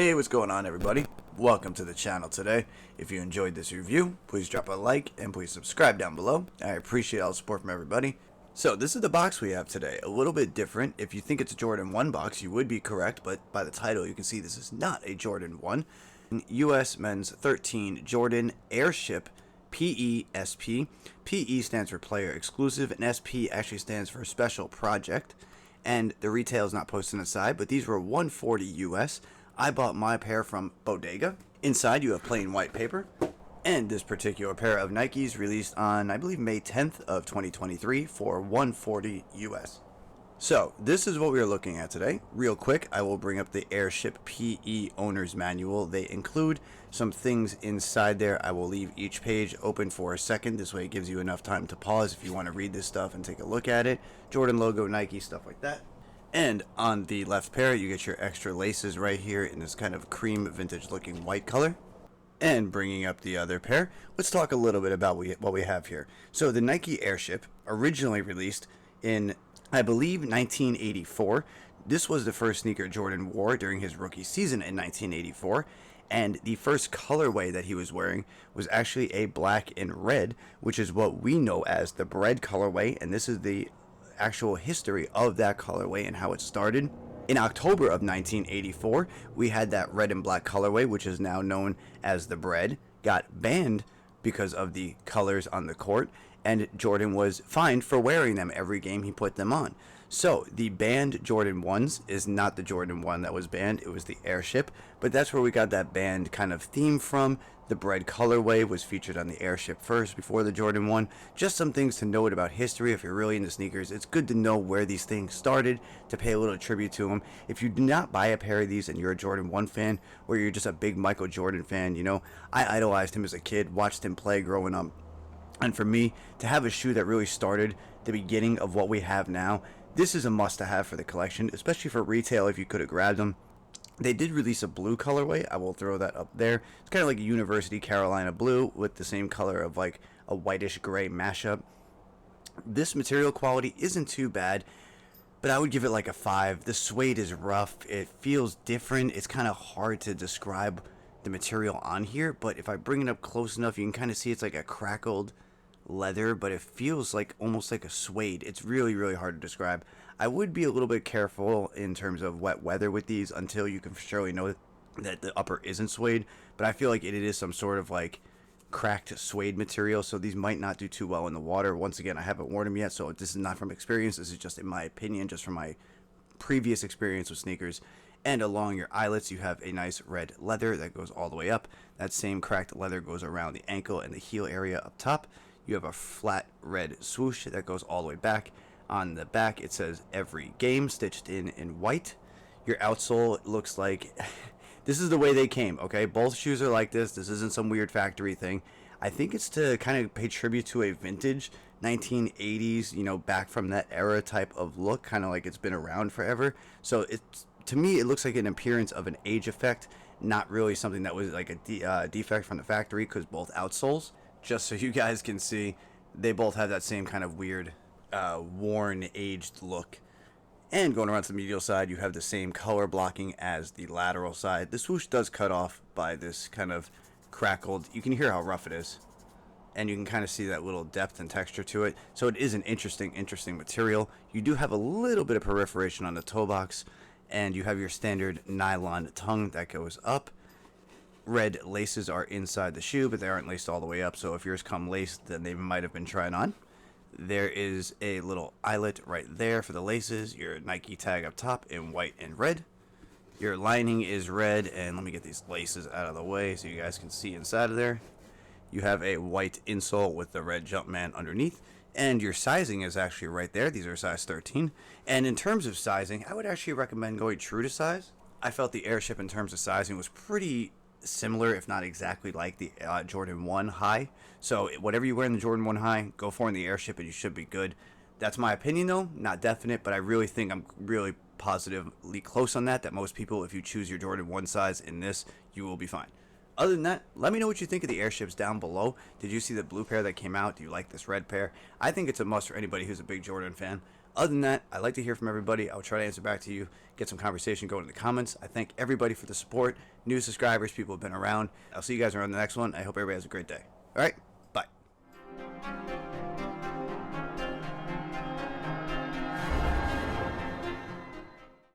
Hey, what's going on, everybody? Welcome to the channel today. If you enjoyed this review, please drop a like and please subscribe down below. I appreciate all the support from everybody. So this is the box we have today, a little bit different. If you think it's a Jordan 1 box, you would be correct, but by the title you can see this is not a Jordan 1. US Men's 13 Jordan Airship PESP. PE stands for player exclusive and SP actually stands for special project. And the retail is not posted on the side, but these were $140 US. I bought my pair from Bodega. Inside you have plain white paper. And this particular pair of Nikes released on, I believe, May 10th of 2023 for $140 US. So this is what we are looking at today. Real quick, I will bring up the Airship PE Owner's Manual. They include some things inside there. I will leave each page open for a second. This way it gives you enough time to pause if you want to read this stuff and take a look at it. Jordan logo, Nike, stuff like that. And on the left pair, you get your extra laces right here in this kind of cream vintage looking white color. And bringing up the other pair, let's talk a little bit about what we have here. So the Nike Airship, originally released in, I believe, 1984. This was the first sneaker Jordan wore during his rookie season in 1984. And the first colorway that he was wearing was actually a black and red, which is what we know as the bread colorway. And this is the actual history of that colorway and how it started. In October of 1984, we had that red and black colorway, which is now known as the bread, got banned because of the colors on the court, and Jordan was fined for wearing them every game he put them on. So the banned Jordan 1s is not the Jordan 1 that was banned, it was the Airship, but that's where we got that banned kind of theme from. The bread colorway was featured on the Airship first before the Jordan 1. Just some things to note about history if you're really into sneakers. It's good to know where these things started, to pay a little tribute to them. If you do not buy a pair of these and you're a Jordan 1 fan, or you're just a big Michael Jordan fan, you know, I idolized him as a kid, watched him play growing up. And for me, to have a shoe that really started the beginning of what we have now, this is a must-to-have for the collection, especially for retail if you could have grabbed them. They did release a blue colorway. I will throw that up there. It's kind of like a University Carolina blue with the same color of like a whitish gray mashup. This material quality isn't too bad, but I would give it like a 5. The suede is rough. It feels different. It's kind of hard to describe the material on here, but if I bring it up close enough, you can kind of see it's like a crackled leather, but it feels like almost like a suede. It's really, really hard to describe. I would be a little bit careful in terms of wet weather with these until you can surely know that the upper isn't suede, but I feel like it is some sort of like cracked suede material, so these might not do too well in the water. Once again, I haven't worn them yet, so this is not from experience. This is just in my opinion, just from my previous experience with sneakers. And along your eyelets, you have a nice red leather that goes all the way up. That same cracked leather goes around the ankle and the heel area up top. You have a flat red swoosh that goes all the way back. On the back, it says every game stitched in white. Your outsole looks like this is the way they came, okay? Both shoes are like this. This isn't some weird factory thing. I think it's to kind of pay tribute to a vintage 1980s, you know, back from that era type of look, kind of like it's been around forever. So it's, to me, it looks like an appearance of an age effect, not really something that was like a defect from the factory, because both outsoles, just so you guys can see, they both have that same kind of weird worn, aged look. And going around to the medial side, you have the same color blocking as the lateral side. The swoosh does cut off by this kind of crackled, you can hear how rough it is, and you can kind of see that little depth and texture to it. So it is an interesting material. You do have a little bit of perforation on the toe box, and you have your standard nylon tongue that goes up. Red laces are inside the shoe, but they aren't laced all the way up, so if yours come laced, then they might have been tried on. There is a little eyelet right there for the laces, your Nike tag up top in white and red. Your lining is red, and let me get these laces out of the way so you guys can see inside of there. You have a white insole with the red Jumpman underneath, and your sizing is actually right there. These are size 13. And in terms of sizing, I would actually recommend going true to size. I felt the Airship in terms of sizing was pretty similar, if not exactly like the Jordan 1 high. So whatever you wear in the Jordan 1 high, go for in the Airship and you should be good. That's my opinion though, not definite, but I really think I'm really positively close on that most people, if you choose your Jordan 1 size in this, you will be fine. Other than that, let me know what you think of the Airships down below. Did you see the blue pair that came out? Do you like this red pair? I think it's a must for anybody who's a big Jordan fan. Other than that, I like to hear from everybody. I'll try to answer back to you, get some conversation going in the comments. I thank everybody for the support, new subscribers, people who have been around. I'll see you guys around the next one. I hope everybody has a great day. All right,